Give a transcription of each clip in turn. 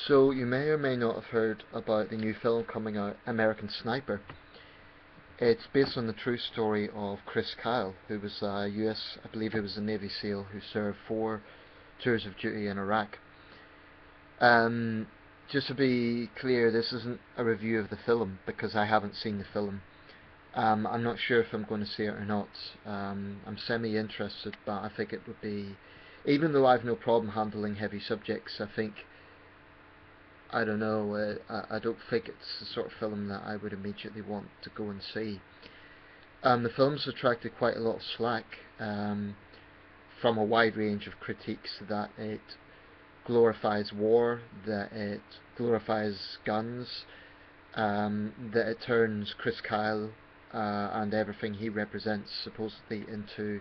So you may or may not have heard about the new film coming out, American Sniper. It's based on the true story of Chris Kyle, who was a US, I believe he was a Navy SEAL who served 4 tours of duty in Iraq. Um, just to be clear, this isn't a review of the film because I haven't seen the film. I'm not sure if I'm going to see it or not. I'm semi-interested, but I think it would be, even though I've no problem handling heavy subjects, I don't know, I don't think it's the sort of film that I would immediately want to go and see. The film's attracted quite a lot of slack from a wide range of critiques, that it glorifies war, that it glorifies guns, that it turns Chris Kyle and everything he represents supposedly into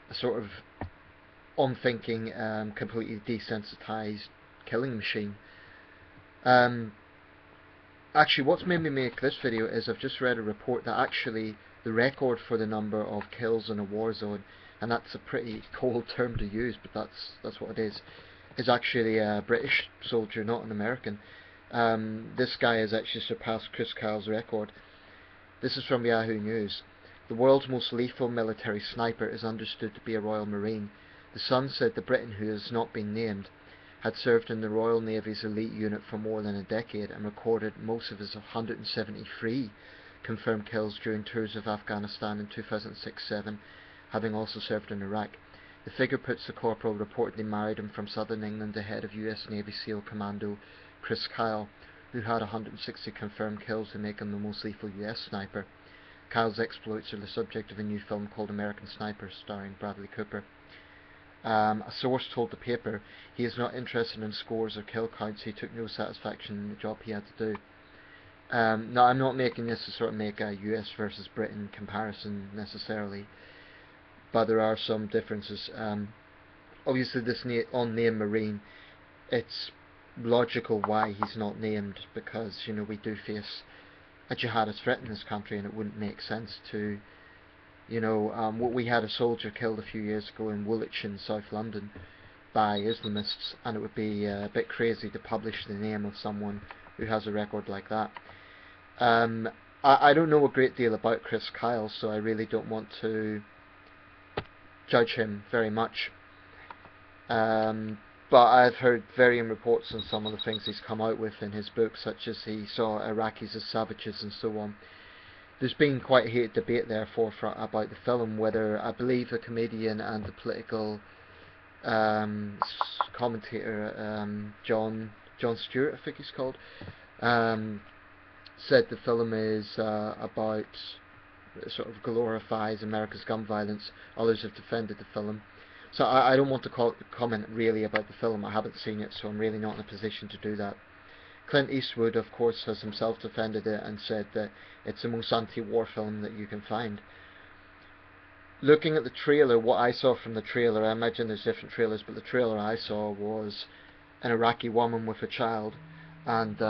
a sort of unthinking, completely desensitized killing machine. Um, Actually, what's made me make this video is I've just read a report that actually the record for the number of kills in a war zone, and that's a pretty cold term to use, but that's what it is actually a British soldier, not an American. This guy has actually surpassed Chris Kyle's record. This is from Yahoo News. The world's most lethal military sniper is understood to be a Royal Marine. The Sun said the Briton, who has not been named, had served in the Royal Navy's elite unit for more than a decade and recorded most of his 173 confirmed kills during tours of Afghanistan in 2006-07, having also served in Iraq. The figure puts the corporal reportedly married him from southern England ahead of US Navy SEAL Commando Chris Kyle, who had 160 confirmed kills to make him the most lethal US sniper. Kyle's exploits are the subject of a new film called American Sniper, starring Bradley Cooper. A source told the paper he is not interested in scores or kill counts. He took no satisfaction in the job he had to do. Now, I'm not making this to sort of make a US versus Britain comparison necessarily, but there are some differences. Obviously, this unnamed Marine, it's logical why he's not named, because we do face a jihadist threat in this country, and it wouldn't make sense to we had a soldier killed a few years ago in Woolwich in South London by Islamists, and it would be a bit crazy to publish the name of someone who has a record like that. I don't know a great deal about Chris Kyle, so I really don't want to judge him very much. But I've heard varying reports on some of the things he's come out with in his book, such as he saw Iraqis as savages and so on. There's been quite a heated debate, therefore, about the film, whether, I believe, a comedian and the political commentator, John Stewart, I think he's called, said the film is about, sort of glorifies America's gun violence. Others have defended the film. So I don't want to comment really about the film. I haven't seen it, so I'm really not in a position to do that. Clint Eastwood, of course, has himself defended it and said that it's the most anti-war film that you can find. Looking at the trailer, what I saw from the trailer, I imagine there's different trailers, but the trailer I saw was an Iraqi woman with a child, and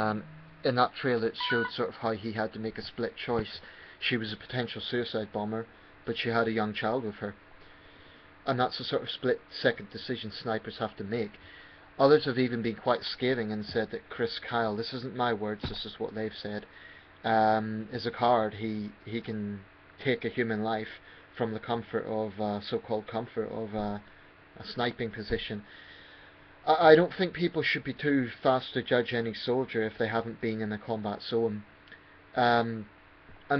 in that trailer it showed sort of how he had to make a split choice. She was a potential suicide bomber, but she had a young child with her, and that's the sort of split-second decision snipers have to make. Others have even been quite scathing and said that Chris Kyle, this isn't my words, this is what they've said, is a coward. He can take a human life from the comfort of, so-called comfort of a sniping position. I don't think people should be too fast to judge any soldier if they haven't been in a combat zone. I mean,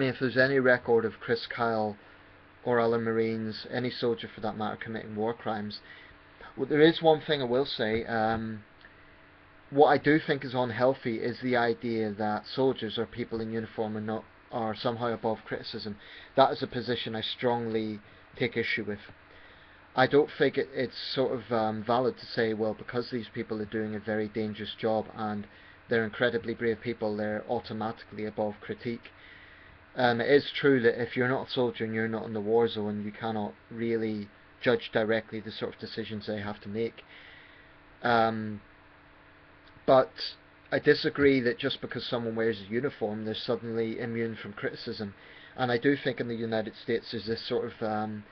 if there's any record of Chris Kyle or other Marines, any soldier for that matter, committing war crimes, well, there is one thing I will say. What I do think is unhealthy is the idea that soldiers or people in uniform are somehow above criticism. That is a position I strongly take issue with. I don't think it's sort of valid to say, well, because these people are doing a very dangerous job and they're incredibly brave people, they're automatically above critique. It is true that if you're not a soldier and you're not in the war zone, you cannot really judge directly the sort of decisions they have to make. But I disagree that just because someone wears a uniform, they're suddenly immune from criticism. And I do think in the United States there's this sort of,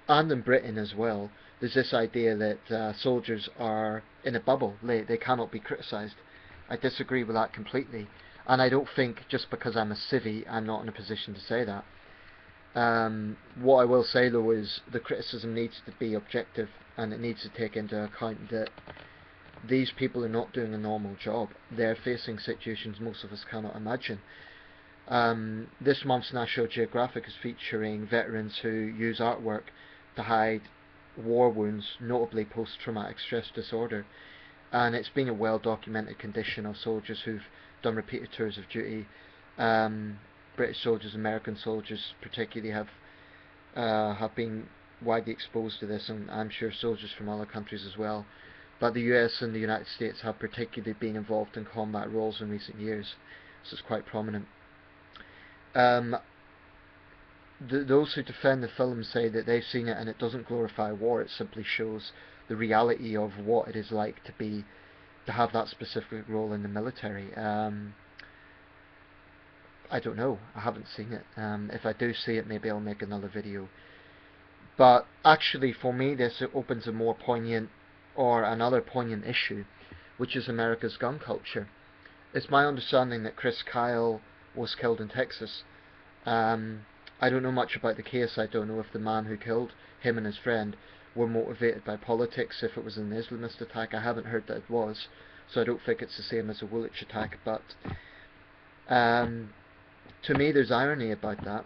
and in Britain as well, there's this idea that soldiers are in a bubble. They cannot be criticised. I disagree with that completely. And I don't think just because I'm a civvy I'm not in a position to say that. What I will say though is the criticism needs to be objective, and it needs to take into account that these people are not doing a normal job. They're facing situations most of us cannot imagine. This month's National Geographic is featuring veterans who use artwork to hide war wounds, notably post-traumatic stress disorder, and it's been a well-documented condition of soldiers who've done repeated tours of duty. British soldiers, American soldiers particularly have been widely exposed to this, and I'm sure soldiers from other countries as well. But the US and the United States have particularly been involved in combat roles in recent years, so it's quite prominent. Those who defend the film say that they've seen it and it doesn't glorify war, it simply shows the reality of what it is like to have that specific role in the military. I don't know, I haven't seen it. If I do see it, maybe I'll make another video. But actually for me this opens a more poignant, or another poignant issue, which is America's gun culture. It's my understanding that Chris Kyle was killed in Texas. I don't know much about the case. I don't know if the man who killed him and his friend were motivated by politics, if it was an Islamist attack. I haven't heard that it was, so I don't think it's the same as a Woolwich attack, but to me there's irony about that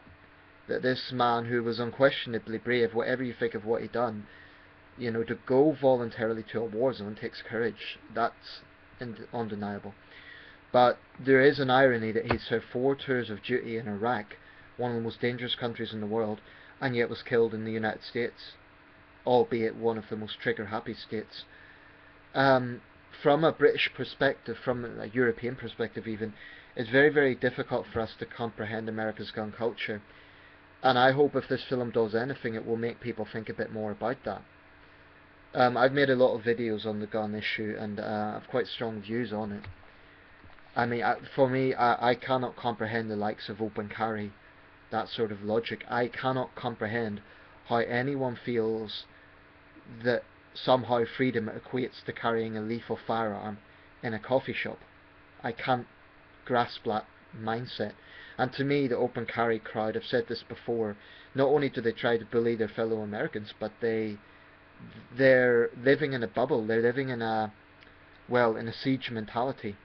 this man who was unquestionably brave, whatever you think of what he done, you know, to go voluntarily to a war zone takes courage. That's undeniable. But there is an irony that he served 4 tours of duty in Iraq, one of the most dangerous countries in the world, and yet was killed in the United States, albeit one of the most trigger-happy states. From a British perspective, from a European perspective even, it's very, very difficult for us to comprehend America's gun culture. And I hope if this film does anything, it will make people think a bit more about that. I've made a lot of videos on the gun issue, and I've quite strong views on it. I mean, for me, I cannot comprehend the likes of open carry, that sort of logic. I cannot comprehend how anyone feels that somehow freedom equates to carrying a lethal firearm in a coffee shop. I can't grasp that mindset. And to me, the open carry crowd, I've said this before, not only do they try to bully their fellow Americans, but they're living in a bubble. They're living in a siege mentality.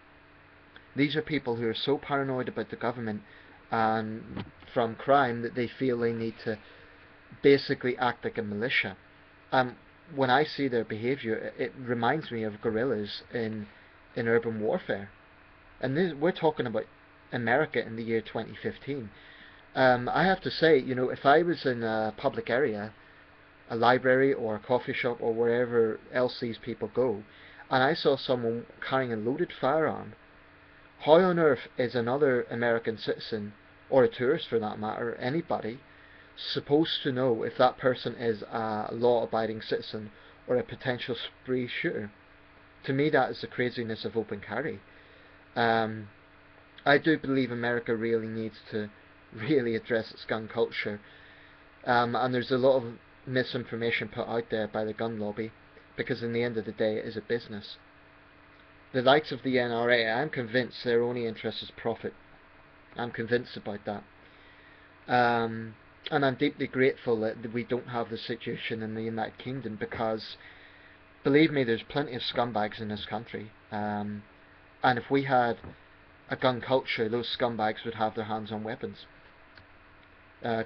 These are people who are so paranoid about the government and from crime that they feel they need to basically act like a militia. When I see their behaviour, it reminds me of guerrillas in urban warfare. And we're talking about America in the year 2015. I have to say, you know, if I was in a public area, a library or a coffee shop or wherever else these people go, and I saw someone carrying a loaded firearm, how on earth is another American citizen, or a tourist for that matter, anybody, supposed to know if that person is a law-abiding citizen or a potential spree shooter? To me, that is the craziness of open carry. I do believe America really needs to really address its gun culture, and there's a lot of misinformation put out there by the gun lobby, because in the end of the day it is a business. The likes of the NRA, I'm convinced their only interest is profit. I'm convinced about that. And I'm deeply grateful that we don't have the situation in the United Kingdom, because believe me, there's plenty of scumbags in this country, and if we had a gun culture, those scumbags would have their hands on weapons.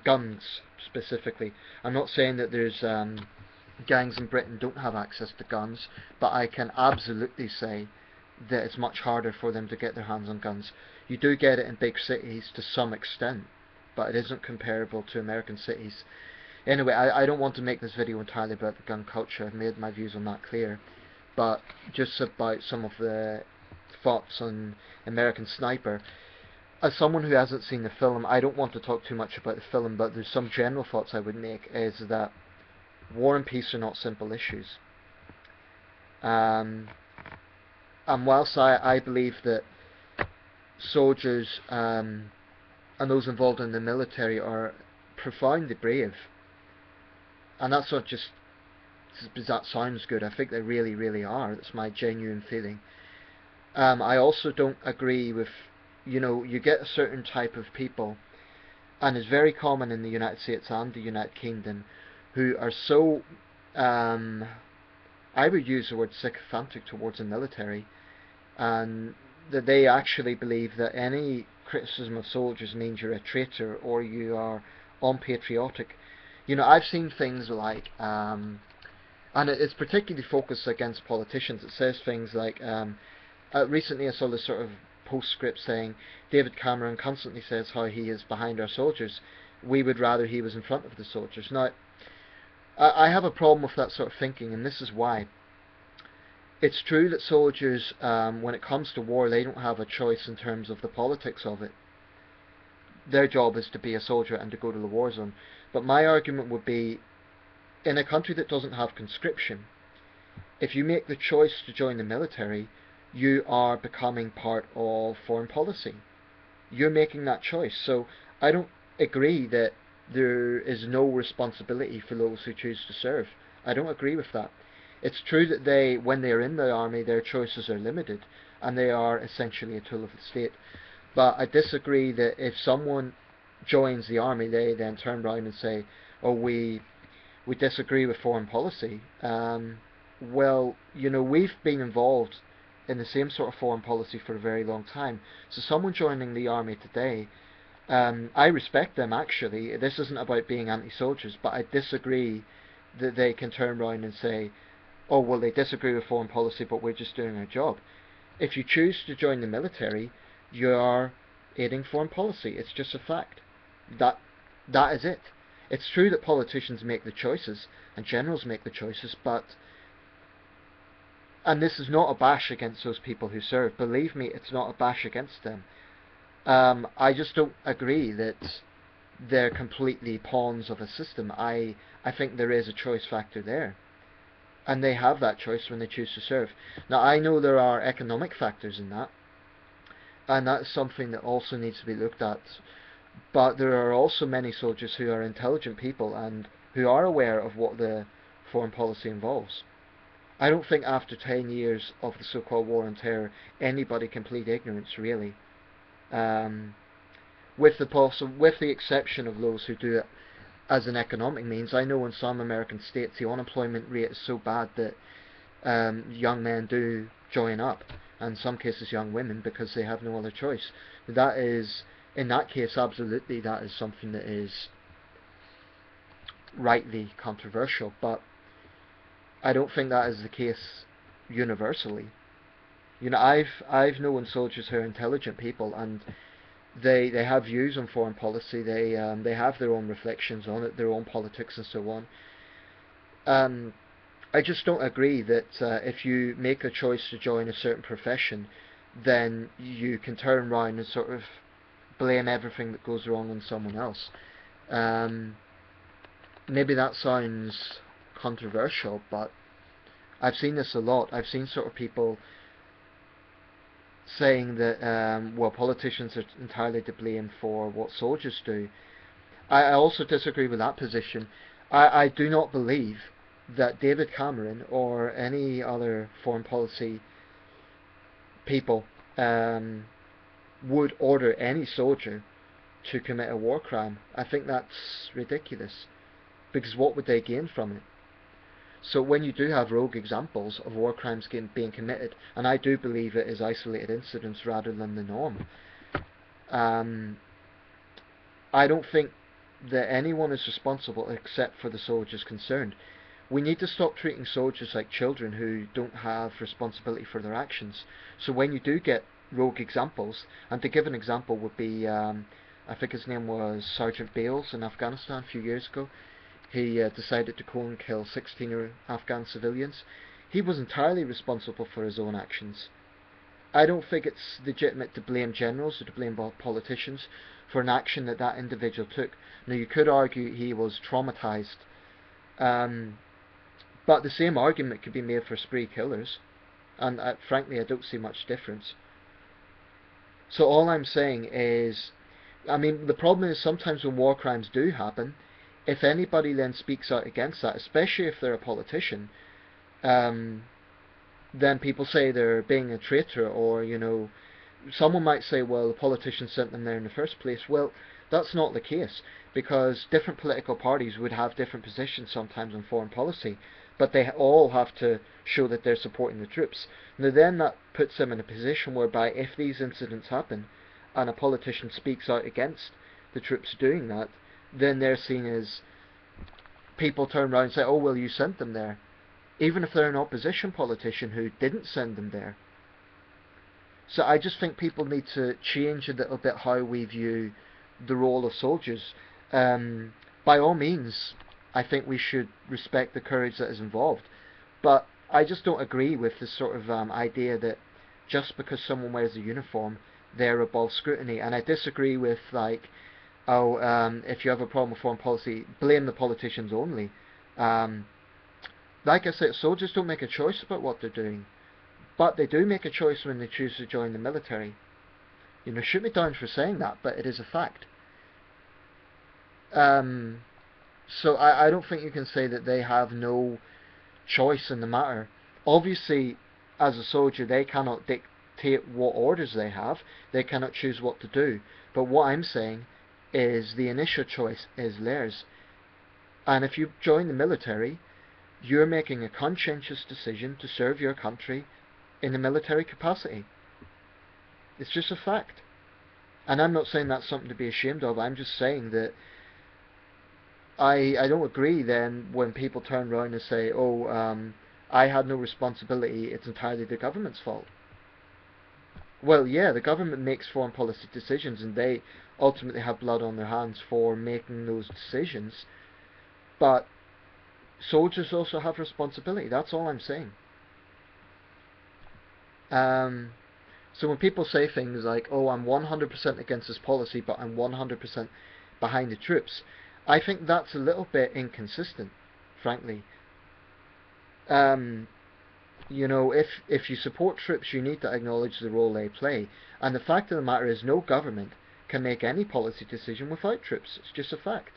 Guns, specifically. I'm not saying that there's gangs in Britain don't have access to guns, but I can absolutely say that it's much harder for them to get their hands on guns. You do get it in big cities to some extent, but it isn't comparable to American cities. Anyway, I don't want to make this video entirely about the gun culture. I've made my views on that clear, but just about some of the thoughts on American Sniper. As someone who hasn't seen the film, I don't want to talk too much about the film, but there's some general thoughts I would make, is that war and peace are not simple issues. And whilst I believe that soldiers and those involved in the military are profoundly brave, and that's not just because that sounds good, I think they really, really are. That's my genuine feeling. I also don't agree with, you get a certain type of people, and it's very common in the United States and the United Kingdom, who are so, um, I would use the word sycophantic towards the military, and that they actually believe that any criticism of soldiers means you're a traitor or you are unpatriotic. I've seen things like, and it's particularly focused against politicians. It says things like, recently I saw this sort of postscript saying, David Cameron constantly says how he is behind our soldiers. We would rather he was in front of the soldiers. Now, I have a problem with that sort of thinking, and this is why. It's true that soldiers, when it comes to war, they don't have a choice in terms of the politics of it. Their job is to be a soldier and to go to the war zone. But my argument would be, in a country that doesn't have conscription, if you make the choice to join the military, you are becoming part of foreign policy. You're making that choice. So I don't agree that there is no responsibility for those who choose to serve. I don't agree with that. It's true that when they are in the army, their choices are limited, and they are essentially a tool of the state. But I disagree that if someone joins the army, they then turn around and say, "Oh, we disagree with foreign policy." Well, we've been involved in the same sort of foreign policy for a very long time. So someone joining the army today, I respect them actually. This isn't about being anti-soldiers, but I disagree that they can turn around and say, "Oh, well, they disagree with foreign policy, but we're just doing our job." If you choose to join the military, you are aiding foreign policy. It's just a fact. That is it. It's true that politicians make the choices and generals make the choices, and this is not a bash against those people who serve. Believe me, it's not a bash against them. I just don't agree that they're completely pawns of a system. I think there is a choice factor there, and they have that choice when they choose to serve. Now, I know there are economic factors in that, and that's something that also needs to be looked at. But there are also many soldiers who are intelligent people and who are aware of what the foreign policy involves. I don't think after 10 years of the so-called war on terror anybody can plead ignorance, really. With the exception of those who do it as an economic means. I know in some American states the unemployment rate is so bad that young men do join up, and in some cases young women, because they have no other choice. That is, in that case, absolutely, that is something that is rightly controversial, but I don't think that is the case universally. I've known soldiers who are intelligent people, and they have views on foreign policy. They have their own reflections on it, their own politics and so on. I just don't agree that if you make a choice to join a certain profession, then you can turn around and sort of blame everything that goes wrong on someone else. Maybe that sounds controversial, but I've seen this a lot. I've seen sort of people saying that, well, politicians are entirely to blame for what soldiers do. I also disagree with that position. I do not believe that David Cameron or any other foreign policy people would order any soldier to commit a war crime. I think that's ridiculous, because what would they gain from it? So when you do have rogue examples of war crimes being committed, and I do believe it is isolated incidents rather than the norm, I don't think that anyone is responsible except for the soldiers concerned. We need to stop treating soldiers like children who don't have responsibility for their actions. So when you do get rogue examples, and to give an example would be, I think his name was Sergeant Bales in Afghanistan a few years ago. He decided to go and kill 16 Afghan civilians. He was entirely responsible for his own actions. I don't think it's legitimate to blame generals or to blame politicians for an action that that individual took. Now, you could argue he was traumatized, but the same argument could be made for spree killers, and frankly I don't see much difference. So all I'm saying is, I mean, the problem is sometimes when war crimes do happen, if anybody then speaks out against that, especially if they're a politician, then people say they're being a traitor, or, someone might say, well, the politicians sent them there in the first place. Well, that's not the case, because different political parties would have different positions sometimes on foreign policy, but they all have to show that they're supporting the troops. Now then that puts them in a position whereby if these incidents happen, and a politician speaks out against the troops doing that, then they're seen as, people turn around and say, oh well, you sent them there, even if they're an opposition politician who didn't send them there. So I just think people need to change a little bit how we view the role of soldiers. By all means, I think we should respect the courage that is involved, but I just don't agree with this sort of idea that just because someone wears a uniform, they're above scrutiny. And I disagree with, like, if you have a problem with foreign policy, blame the politicians only. Like I said, soldiers don't make a choice about what they're doing, but they do make a choice when they choose to join the military. Shoot me down for saying that, but it is a fact. So I don't think you can say that they have no choice in the matter. Obviously, as a soldier, they cannot dictate what orders they have. They cannot choose what to do. But what I'm saying is the initial choice is theirs. And if you join the military, you're making a conscientious decision to serve your country in a military capacity. It's just a fact. And I'm not saying that's something to be ashamed of. I'm just saying that I don't agree then when people turn around and say, I had no responsibility, it's entirely the government's fault. Well, yeah, the government makes foreign policy decisions and they ultimately have blood on their hands for making those decisions, but soldiers also have responsibility. That's all I'm saying. So when people say things like, I'm 100% against this policy, but I'm 100% behind the troops, I think that's a little bit inconsistent, frankly. If you support troops, you need to acknowledge the role they play. And the fact of the matter is, no government can make any policy decision without troops. It's just a fact.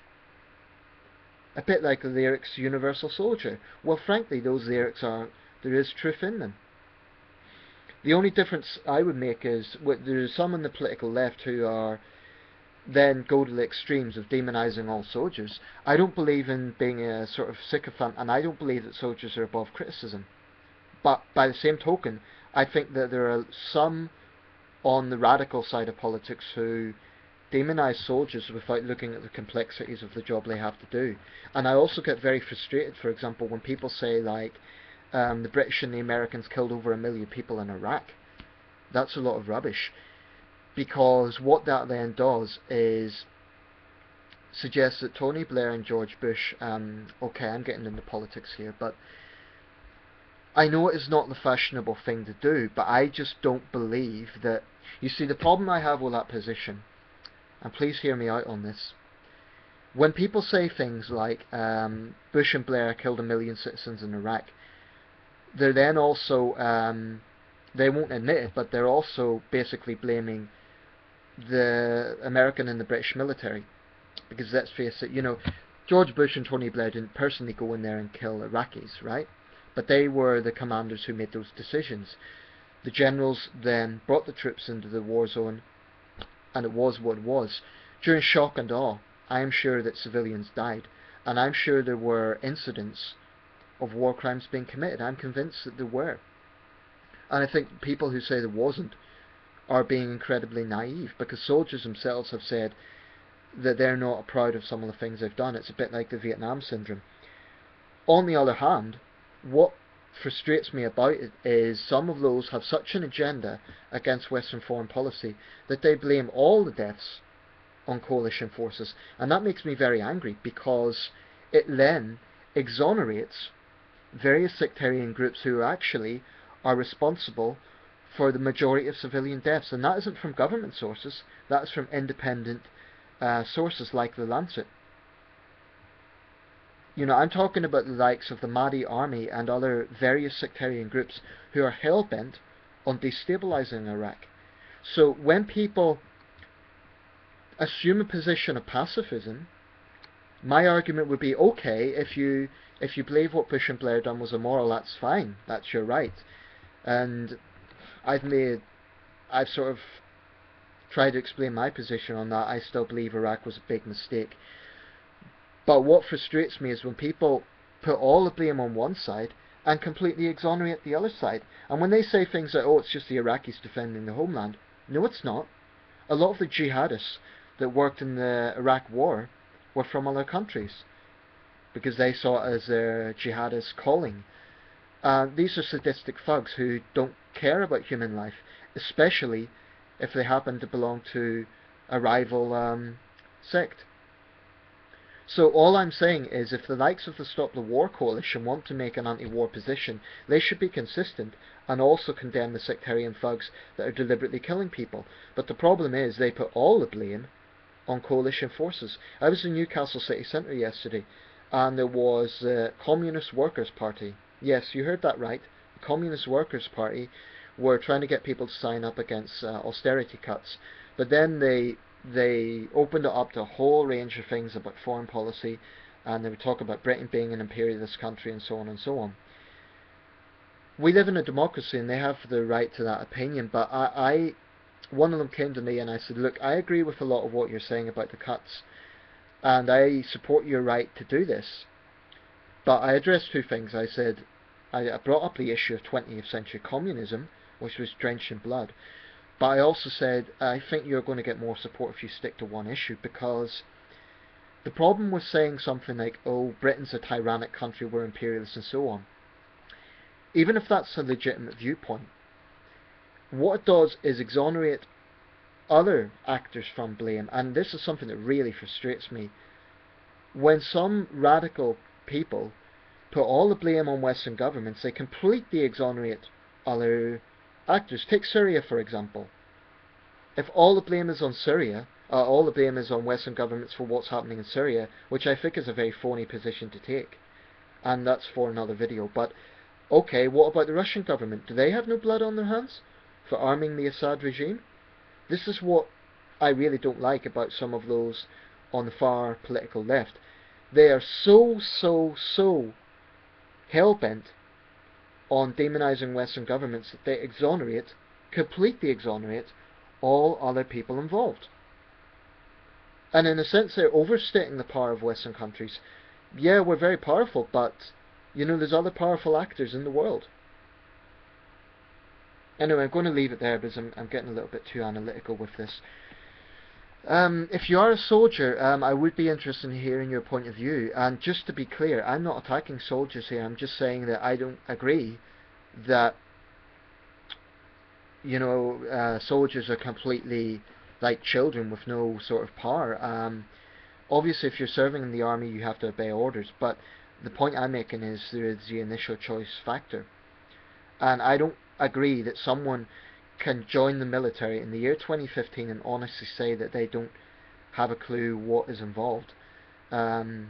A bit like the lyrics Universal Soldier. Well, frankly, those lyrics there is truth in them. The only difference I would make is, there's some on the political left who are then go to the extremes of demonising all soldiers. I don't believe in being a sort of sycophant, and I don't believe that soldiers are above criticism. But by the same token, I think that there are some on the radical side of politics who demonise soldiers without looking at the complexities of the job they have to do. And I also get very frustrated, for example, when people say, like, the British and the Americans killed over 1 million people in Iraq. That's a lot of rubbish, because what that then does is suggest that Tony Blair and George Bush, okay, I'm getting into politics here, but I know it is not the fashionable thing to do, but I just don't believe that. You see, the problem I have with that position, and please hear me out on this, when people say things like Bush and Blair killed 1 million citizens in Iraq, they're then also, they won't admit it, but they're also basically blaming the American and the British military. Because let's face it, George Bush and Tony Blair didn't personally go in there and kill Iraqis, right? But they were the commanders who made those decisions. The generals then brought the troops into the war zone, and it was what it was. During shock and awe, I am sure that civilians died, and I'm sure there were incidents of war crimes being committed. I'm convinced that there were. And I think people who say there wasn't are being incredibly naive, because soldiers themselves have said that they're not proud of some of the things they've done. It's a bit like the Vietnam syndrome. On the other hand, what frustrates me about it is some of those have such an agenda against Western foreign policy that they blame all the deaths on coalition forces, and that makes me very angry, because it then exonerates various sectarian groups who actually are responsible for the majority of civilian deaths, and that isn't from government sources, that is from independent sources like the Lancet. I'm talking about the likes of the Mahdi Army and other various sectarian groups who are hell-bent on destabilizing Iraq. So when people assume a position of pacifism, my argument would be, okay, if you believe what Bush and Blair done was immoral, that's fine, that's your right. And I've sort of tried to explain my position on that. I still believe Iraq was a big mistake. But what frustrates me is when people put all the blame on one side and completely exonerate the other side. And when they say things like, oh, it's just the Iraqis defending the homeland. No, it's not. A lot of the jihadists that worked in the Iraq war were from other countries because they saw it as their jihadist calling. These are sadistic thugs who don't care about human life, especially if they happen to belong to a rival sect. So all I'm saying is, if the likes of the Stop the War coalition want to make an anti-war position, they should be consistent and also condemn the sectarian thugs that are deliberately killing people. But the problem is, they put all the blame on coalition forces. I was in Newcastle city centre yesterday, and there was the Communist Workers' Party. Yes, you heard that right. The Communist Workers' Party were trying to get people to sign up against austerity cuts, but then they opened it up to a whole range of things about foreign policy, and they would talk about Britain being an imperialist country and so on and so on. We live in a democracy and they have the right to that opinion, but one of them came to me and I said, look, I agree with a lot of what you're saying about the cuts, and I support your right to do this. But I addressed two things. I said, I brought up the issue of 20th century communism, which was drenched in blood. But I also said, I think you're going to get more support if you stick to one issue, because the problem with saying something like, oh, Britain's a tyrannic country, we're imperialists and so on, even if that's a legitimate viewpoint, what it does is exonerate other actors from blame. And this is something that really frustrates me. When some radical people put all the blame on Western governments, they completely exonerate other actors. Take Syria, for example. If all the blame is on Syria, all the blame is on Western governments for what's happening in Syria, which I think is a very phony position to take, and that's for another video. But okay, what about the Russian government? Do they have no blood on their hands for arming the Assad regime? This is what I really don't like about some of those on the far political left. They are so hell-bent on demonizing Western governments that they completely exonerate all other people involved. And in a sense, they're overstating the power of Western countries. Yeah, we're very powerful, but you know, there's other powerful actors in the world. Anyway, I'm going to leave it there because I'm getting a little bit too analytical with this. If you are a soldier, I would be interested in hearing your point of view. And just to be clear, I'm not attacking soldiers here. I'm just saying that I don't agree that, you know, soldiers are completely like children with no sort of power. Obviously, if you're serving in the army, you have to obey orders. But the point I'm making is there is the initial choice factor. And I don't agree that someone can join the military in the year 2015 and honestly say that they don't have a clue what is involved. Perhaps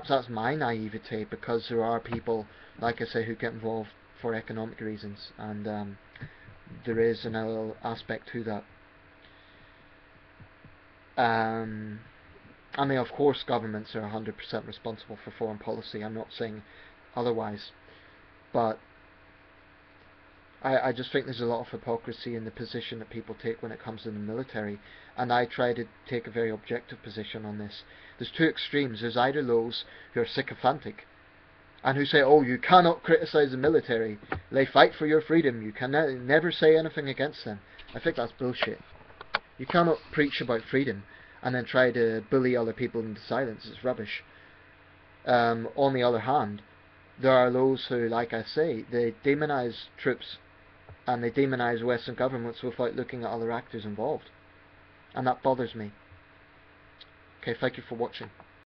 that's my naivety, because there are people, like I say, who get involved for economic reasons, and there is another aspect to that. I mean, of course governments are 100% responsible for foreign policy, I'm not saying otherwise, but I just think there's a lot of hypocrisy in the position that people take when it comes to the military, and I try to take a very objective position on this. There's two extremes. There's either those who are sycophantic and who say, oh, you cannot criticise the military, they fight for your freedom, you can never say anything against them. I think that's bullshit. You cannot preach about freedom and then try to bully other people into silence. It's rubbish. On the other hand, there are those who, like I say, they demonise troops and they demonise Western governments without looking at other actors involved. And that bothers me. Okay, thank you for watching.